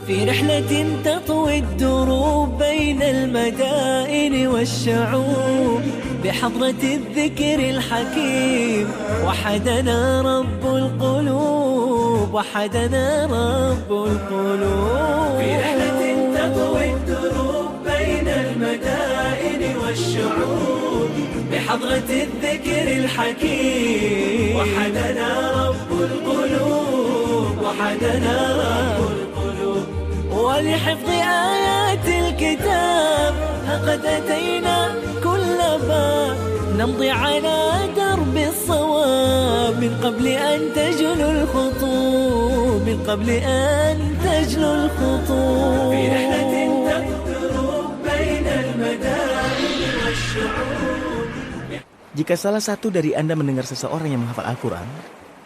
في رحلة تطوي الدروب بين المدائن والشعوب بحضرة الذكر الحكيم وحدنا رب القلوب وحدنا رب القلوب في رحلة تطوي الدروب بين المدائن والشعوب بحضرة الذكر الحكيم وحدنا رب القلوب وحدنا رب القلوب ولحفظ آيات الكتاب لقد أتينا كل باب نمضي على درب الصواب من قبل أن تجلو الخطوب من قبل أن تجلو الخطوب في رحلة تدور بين المدائن والشعوب. Jika salah satu dari Anda mendengar seseorang yang menghafal Al-Quran,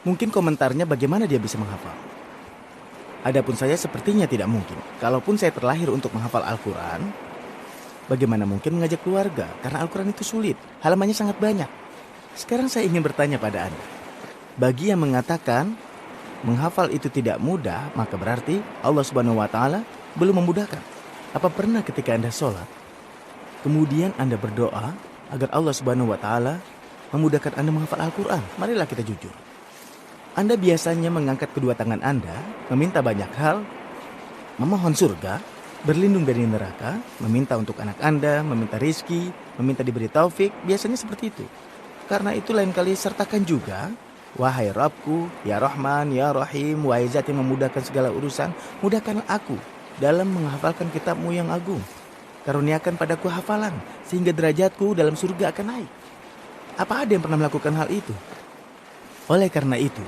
mungkin komentarnya bagaimana dia bisa menghafal. Adapun saya sepertinya tidak mungkin. Kalaupun saya terlahir untuk menghafal Al-Quran, bagaimana mungkin mengajak keluarga? Karena Al-Quran itu sulit, halamannya sangat banyak. Sekarang saya ingin bertanya pada Anda. Bagi yang mengatakan menghafal itu tidak mudah, maka berarti Allah Subhanahu wa Ta'ala belum memudahkan. Apa pernah ketika Anda sholat, kemudian Anda berdoa agar Allah Subhanahu wa Ta'ala memudahkan Anda menghafal Al-Quran? Marilah kita jujur. Anda biasanya mengangkat kedua tangan Anda, meminta banyak hal, memohon surga, berlindung dari neraka, meminta untuk anak Anda, meminta rizki, meminta diberi taufik, biasanya seperti itu. Karena itu lain kali sertakan juga, wahai Rabbku, ya Rahman, ya Rahim, wahai Zat yang memudahkan segala urusan, mudahkanlah aku dalam menghafalkan kitabmu yang agung. Karuniakan padaku hafalan, sehingga derajatku dalam surga akan naik. Apa ada yang pernah melakukan hal itu? Oleh karena itu,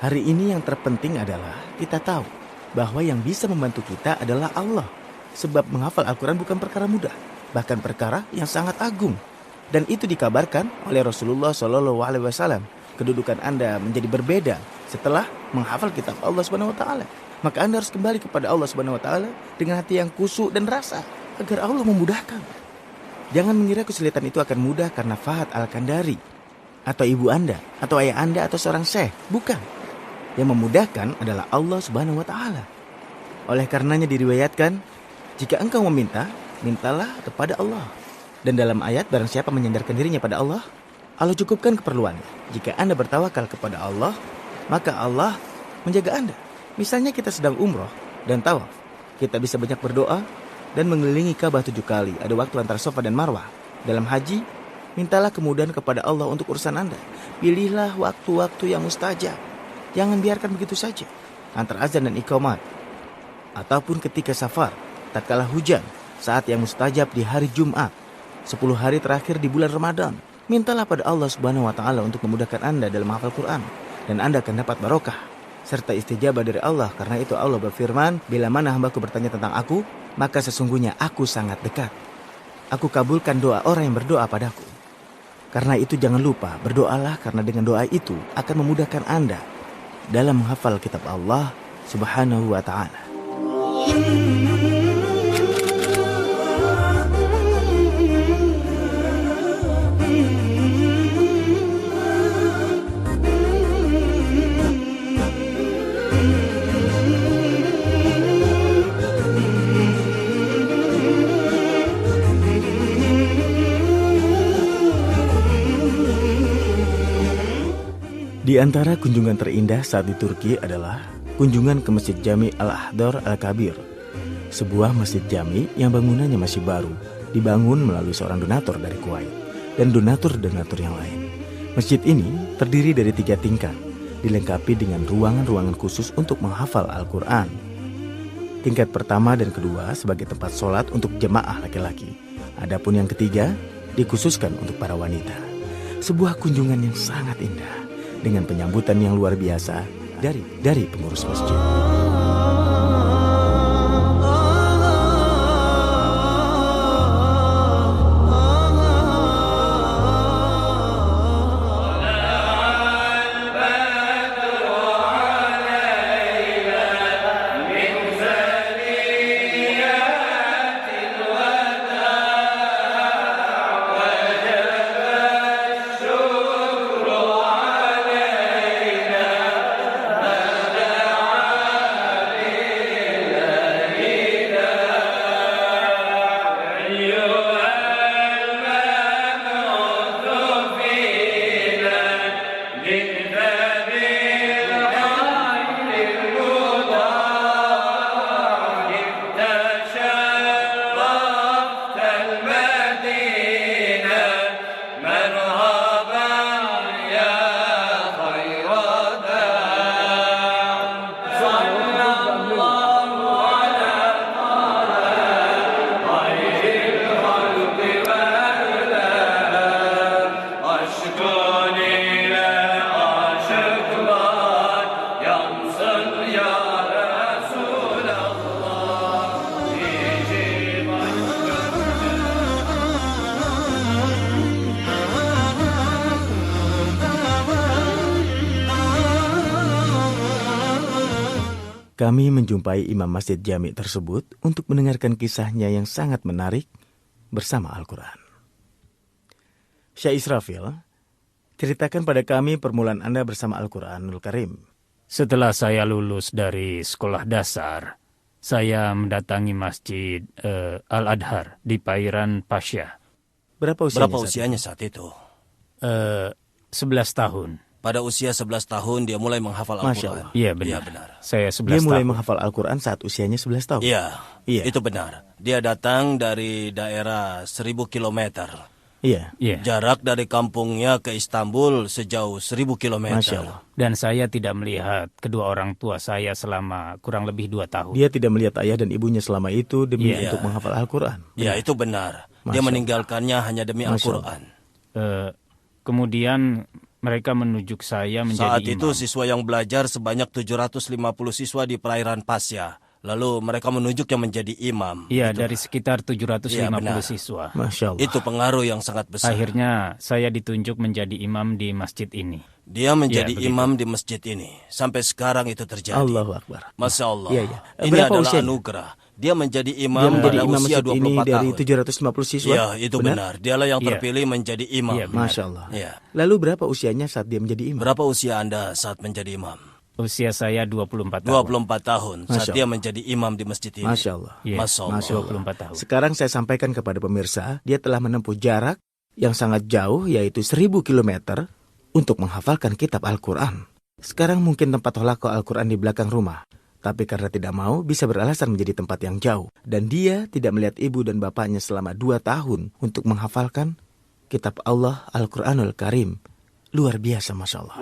hari ini yang terpenting adalah kita tahu bahwa yang bisa membantu kita adalah Allah. Sebab menghafal Al-Quran bukan perkara mudah, bahkan perkara yang sangat agung. Dan itu dikabarkan oleh Rasulullah SAW. Kedudukan Anda menjadi berbeda setelah menghafal kitab Allah Subhanahu wa Ta'ala. Maka Anda harus kembali kepada Allah Subhanahu wa Ta'ala dengan hati yang khusyuk dan rasa agar Allah memudahkan. Jangan mengira kesulitan itu akan mudah karena Fahad Al-Kandari atau ibu Anda, atau ayah Anda, atau seorang syekh. Bukan. Yang memudahkan adalah Allah Subhanahu wa Ta'ala. Oleh karenanya diriwayatkan, jika engkau meminta, mintalah kepada Allah. Dan dalam ayat, barang siapa menyandarkan dirinya pada Allah, Allah cukupkan keperluannya. Jika Anda bertawakal kepada Allah, maka Allah menjaga Anda. Misalnya kita sedang umroh dan tawaf, kita bisa banyak berdoa dan mengelilingi Ka'bah 7 kali. Ada waktu antara Safa dan Marwah. Dalam haji, mintalah kemudahan kepada Allah untuk urusan Anda. Pilihlah waktu-waktu yang mustajab. Jangan biarkan begitu saja. Antara azan dan iqamat. Ataupun ketika safar, tatkala hujan, saat yang mustajab di hari Jumat, 10 hari terakhir di bulan Ramadan. Mintalah pada Allah Subhanahu wa Ta'ala untuk memudahkan Anda dalam menghafal Quran. Dan Anda akan dapat barokah serta istijabah dari Allah. Karena itu Allah berfirman, bila mana hambaku bertanya tentang aku, maka sesungguhnya aku sangat dekat. Aku kabulkan doa orang yang berdoa padaku. Karena itu jangan lupa berdoalah, karena dengan doa itu akan memudahkan Anda dalam menghafal kitab Allah Subhanahu wa Ta'ala. Di antara kunjungan terindah saat di Turki adalah kunjungan ke Masjid Jami Al-Ahdar Al-Kabir, sebuah masjid jami yang bangunannya masih baru, dibangun melalui seorang donatur dari Kuwait dan donatur-donatur yang lain. Masjid ini terdiri dari 3 tingkat, dilengkapi dengan ruangan-ruangan khusus untuk menghafal Al-Quran. Tingkat pertama dan kedua sebagai tempat sholat untuk jemaah laki-laki. Adapun yang ketiga dikhususkan untuk para wanita. Sebuah kunjungan yang sangat indah, dengan penyambutan yang luar biasa dari pengurus masjid. Kami menjumpai imam masjid jami tersebut untuk mendengarkan kisahnya yang sangat menarik bersama Al-Quran. Syekh Israfil, ceritakan pada kami permulaan Anda bersama Al-Quranul Karim. Setelah saya lulus dari sekolah dasar, saya mendatangi Masjid Al-Adhar di Pairan Pasya. Berapa usianya saat itu? 11 tahun. Pada usia 11 tahun dia mulai menghafal Al-Quran. Iya benar. Iya benar. Saya 11 Dia mulai tahun. menghafal Al-Quran saat usianya 11 tahun? Iya, Iya. itu benar. Dia datang dari daerah 1000 kilometer. Iya. Iya. Jarak dari kampungnya ke Istanbul sejauh 1000 kilometer. Masya Allah. Dan saya tidak melihat kedua orang tua saya selama kurang lebih 2 tahun. Dia tidak melihat ayah dan ibunya selama itu demi Iya. untuk menghafal Al-Quran. Ya, itu benar. Masya Dia Allah. meninggalkannya hanya demi Masya Al-Quran. Kemudian mereka menunjuk saya menjadi Saat itu imam. siswa yang belajar sebanyak 750 siswa di perairan Pasya. Lalu mereka menunjuk yang menjadi imam. Iya, dari sekitar 750 Iya, benar. siswa. Masya Allah. Itu pengaruh yang sangat besar. Akhirnya saya ditunjuk menjadi imam di masjid ini. Dia menjadi Ya, begitu. imam di masjid ini. Sampai sekarang itu terjadi. Allahu Akbar. Masya Allah. Iya, iya. Ini Berapa adalah usianya? anugerah. Dia menjadi Dia imam menjadi pada imam usia masjid ini 24 dari tahun. 750 siswa? Iya, itu benar. Dialah yang Iya. terpilih menjadi imam. Iya, benar. Masya Allah. Iya. Lalu berapa usianya saat dia menjadi imam? Berapa usia Anda saat menjadi imam? Usia saya 24 tahun. 24 tahun saat Masya dia Allah. menjadi imam di masjid ini. Masya Allah. Iya, Masya Allah. Masya Allah. 24 tahun. Sekarang saya sampaikan kepada pemirsa, dia telah menempuh jarak yang sangat jauh, yaitu 1000 kilometer untuk menghafalkan kitab Al-Quran. Sekarang mungkin tempat holaqah Al-Quran di belakang rumah, tapi karena tidak mau, bisa beralasan menjadi tempat yang jauh. Dan dia tidak melihat ibu dan bapaknya selama 2 tahun untuk menghafalkan kitab Allah Al-Quranul Karim. Luar biasa, Masya Allah.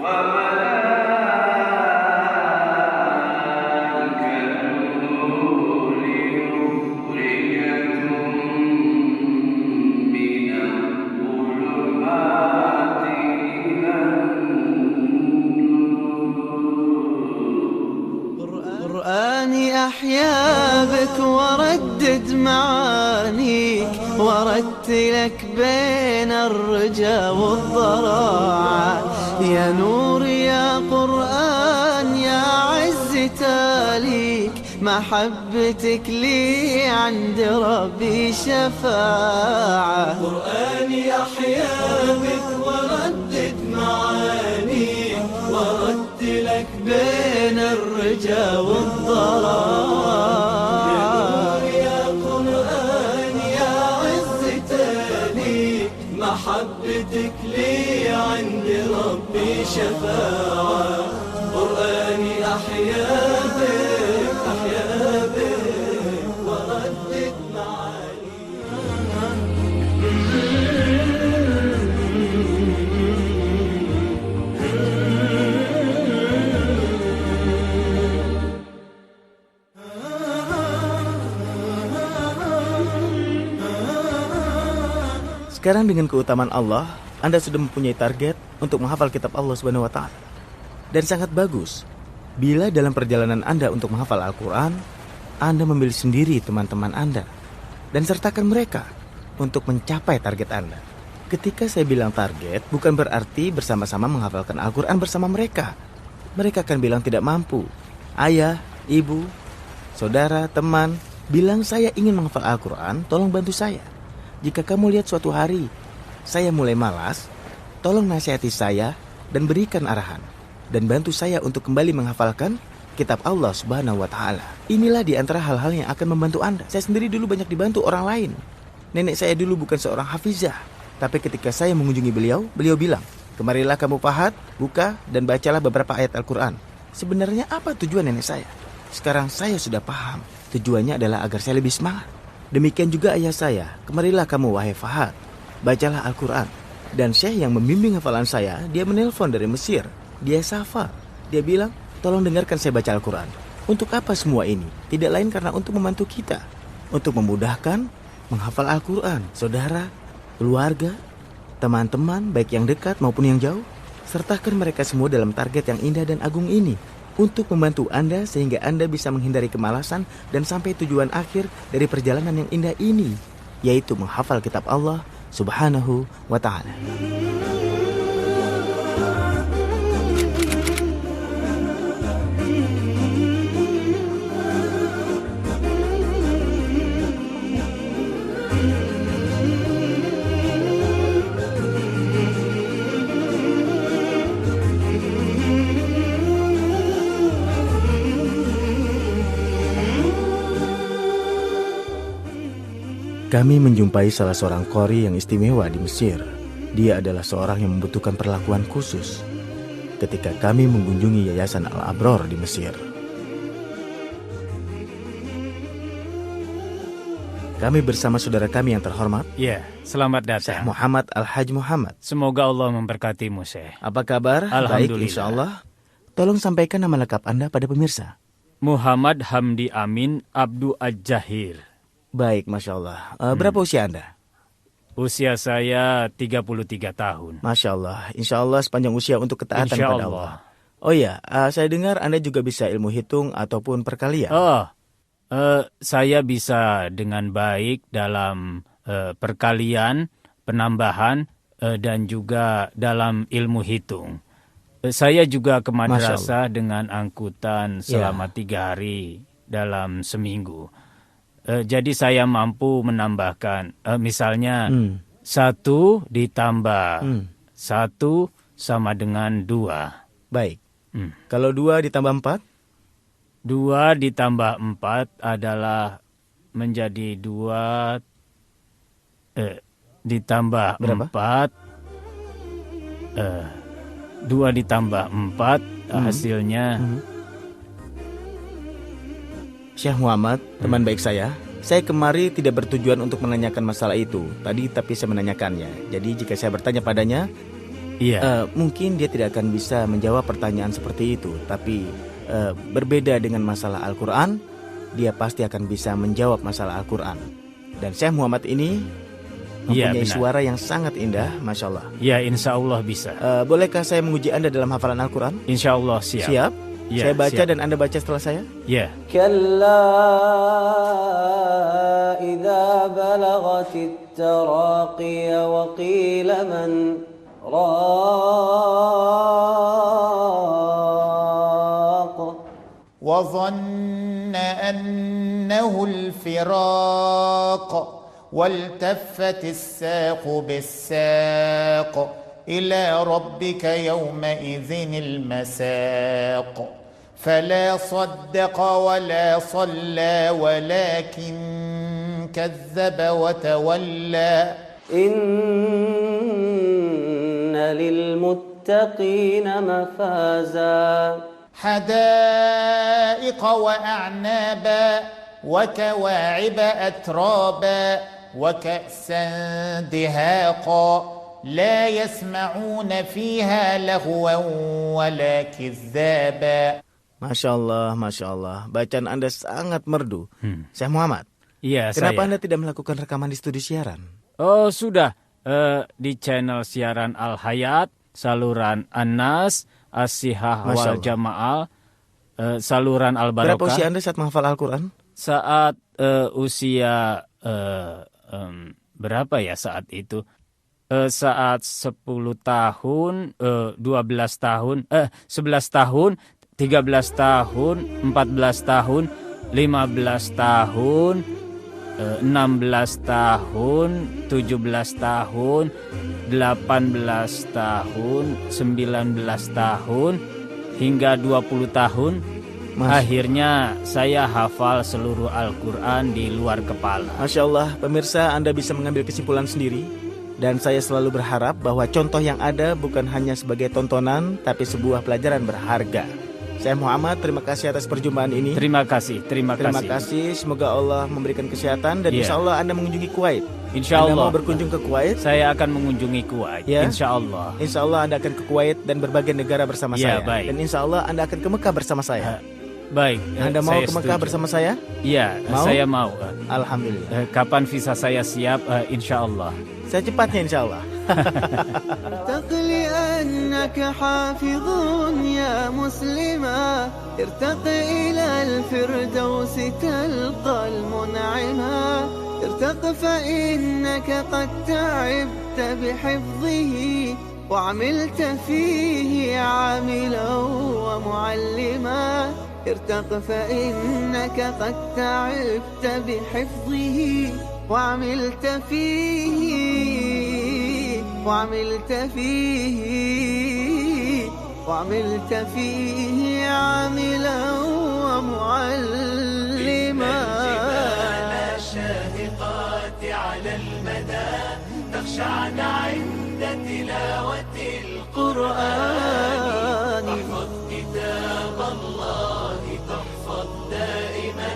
قرآني أحيا بك وردد معانيك ورتلك بين الرجا والضراعة يا نور يا قرآن يا عز تاليك محبتك لي عند ربي شفاعة قرآني أحيا بك وردد معانيك ورتلك بين الرجا والضراعة يا قرآن يا عز تاليك محبتك لي عند ربي شفاعة قرآني أحيا بك وردد Sekarang dengan keutamaan Allah, Anda sudah mempunyai target untuk menghafal kitab Allah Subhanahu wa Ta'ala. Dan sangat bagus bila dalam perjalanan Anda untuk menghafal Al-Quran, Anda memilih sendiri teman-teman Anda dan sertakan mereka untuk mencapai target Anda. Ketika saya bilang target, bukan berarti bersama-sama menghafalkan Al-Quran bersama mereka. Mereka akan bilang tidak mampu. Ayah, ibu, saudara, teman, bilang saya ingin menghafal Al-Quran, tolong bantu saya. Jika kamu lihat suatu hari saya mulai malas, tolong nasihati saya dan berikan arahan. Dan bantu saya untuk kembali menghafalkan kitab Allah Subhanahu wa Ta'ala. Inilah di antara hal-hal yang akan membantu Anda. Saya sendiri dulu banyak dibantu orang lain. Nenek saya dulu bukan seorang hafizah, tapi ketika saya mengunjungi beliau bilang, "Kemarilah kamu Fahad, buka dan bacalah beberapa ayat Al-Quran." Sebenarnya apa tujuan nenek saya? Sekarang saya sudah paham. Tujuannya adalah agar saya lebih semangat. Demikian juga ayah saya, "Kemarilah kamu wahai Fahad, bacalah Al-Quran." Dan syekh yang membimbing hafalan saya, dia menelpon dari Mesir. Dia Safar. Dia bilang, "Tolong dengarkan saya baca Al-Quran." Untuk apa semua ini? Tidak lain karena untuk membantu kita, untuk memudahkan menghafal Al-Quran. Saudara, keluarga, teman-teman, baik yang dekat maupun yang jauh, sertakan mereka semua dalam target yang indah dan agung ini, untuk membantu Anda sehingga Anda bisa menghindari kemalasan dan sampai tujuan akhir dari perjalanan yang indah ini, yaitu menghafal kitab Allah Subhanahu wa Ta'ala. Kami menjumpai salah seorang qori yang istimewa di Mesir. Dia adalah seorang yang membutuhkan perlakuan khusus ketika kami mengunjungi Yayasan Al-Abror di Mesir. Kami bersama saudara kami yang terhormat, Ya, selamat Syekh datang. Muhammad Al-Haj Muhammad. Semoga Allah memberkatimu, Syekh. Apa kabar? Baik, Alhamdulillah. insya Allah. Tolong sampaikan nama lengkap Anda pada pemirsa. Muhammad Hamdi Amin Abdu Aj-Jahir. Baik, Masya Allah. Berapa usia Anda? Usia saya 33 tahun. Masya Allah. Insya Allah sepanjang usia untuk ketaatan Insya kepada Allah. Allah. Oh ya, saya dengar Anda juga bisa ilmu hitung ataupun perkalian. Saya bisa dengan baik dalam perkalian, penambahan, dan juga dalam ilmu hitung. Saya juga ke madrasah dengan angkutan selama 3 hari dalam seminggu. Jadi saya mampu menambahkan, misalnya 1 ditambah 1 sama dengan 2. Baik. Kalau 2 ditambah 4? 2 ditambah 4 adalah menjadi 2 ditambah Berapa? 4. 2 ditambah 4 hasilnya. Syekh Muhammad, teman baik saya kemari tidak bertujuan untuk menanyakan masalah itu tadi, tapi saya menanyakannya. Jadi jika saya bertanya padanya, mungkin dia tidak akan bisa menjawab pertanyaan seperti itu. Tapi berbeda dengan masalah Al-Quran, dia pasti akan bisa menjawab masalah Al-Quran. Dan Syekh Muhammad ini mempunyai suara yang sangat indah, Masya Allah. Ya, insya Allah bisa. Bolehkah saya menguji Anda dalam hafalan Al-Quran? Insya Allah siap. Siap? Ya, saya baca siap. dan Anda baca setelah saya? Ya. كلا إذا بلغت التراقي وقيل من راق وظن أنه الفراق والتفت الساق بالساق إلى ربك يومئذ المساق فلا صدق ولا صلى ولكن كذب وتولى إن للمتقين مفازا حدائق وأعنابا وكواعب أترابا وكأسا دهاقا لا يسمعون فيها لغوا ولا كذابا. Masya Allah, Masya Allah. Bacaan Anda sangat merdu. Syekh Muhammad, Iya, kenapa saya. Anda tidak melakukan rekaman di studio siaran? Oh, sudah. Di channel siaran Al-Hayat, saluran An-Nas, As-Sihah Masya wal Allah. Jamaah, saluran Berapa usia Al-Barakah. Anda saat menghafal Al-Quran? Saat usia berapa ya saat itu? Saat 10 tahun, 12 tahun, 11 tahun, 13 tahun, 14 tahun, 15 tahun, 16 tahun, 17 tahun, 18 tahun, 19 tahun, hingga 20 tahun. Akhirnya saya hafal seluruh Al-Quran di luar kepala. Masya Allah, pemirsa, Anda bisa mengambil kesimpulan sendiri. Dan saya selalu berharap bahwa contoh yang ada bukan hanya sebagai tontonan, tapi sebuah pelajaran berharga. Saya Muhammad, terima kasih atas perjumpaan ini. Terima kasih. Terima kasih. Semoga Allah memberikan kesehatan dan insya Allah Anda mengunjungi Kuwait. Insya Anda mau Allah. berkunjung ke Kuwait? Saya akan mengunjungi Kuwait. Ya. Insya Allah. Insya Allah Anda akan ke Kuwait dan berbagai negara bersama Ya, saya. baik. Dan insya Allah Anda akan ke Mekah bersama saya. Baik. Anda mau saya ke Mekah setuju. bersama saya? Iya, Mau? saya mau. Alhamdulillah. Kapan visa saya siap? Insya Allah. Secepatnya insya Allah. ارتق لأنك حافظ يا مسلما ارتق إلى الفردوس تلقى المنعما ارتق فإنك قد تعبت بحفظه وعملت فيه عاملا ومعلما ارتق فإنك قد تعبت بحفظه وعملت فيه عاملا ومعلما. تخشعن عند تلاوة القرآن احفظ كتاب الله تحفظ دائما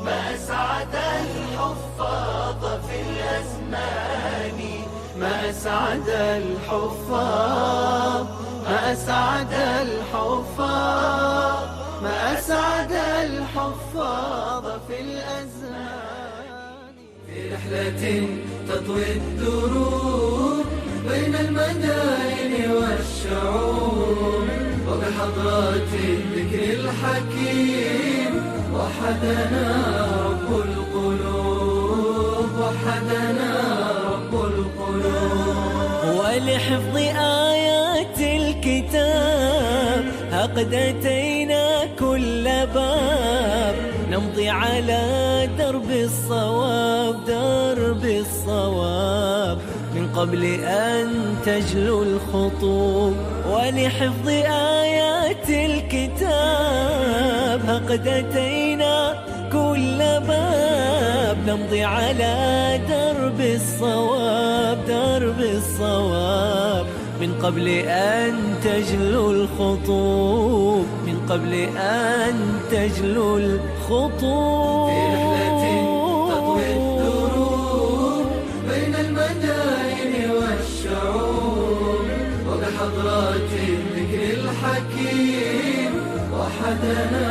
ما أسعد الحفاظ في الأزمان ما أسعد الحفاظ ما أسعد الحفاظ ما أسعد الحفاظ في الأزمان في رحلة تطوي الدروب بين المدائن والشعوب وبحضرات الذكر الحكيم وحدنا رب القلوب وحدنا رب القلوب ولحفظ آيات الكتاب قد أتينا كل باب نمضي على درب الصواب درب الصواب من قبل أن تجلو الخطوب ولحفظ آيات الكتاب قد أتينا كل باب نمضي على درب الصواب درب الصواب من قبل أن تجلو الخطوب من قبل أن تجلو الخطوب في رحلة تطوي الدروب بين المدائن والشعوب وبحضرات الذكر الحكيم وحدنا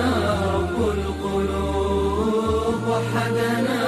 رب القلوب وحدنا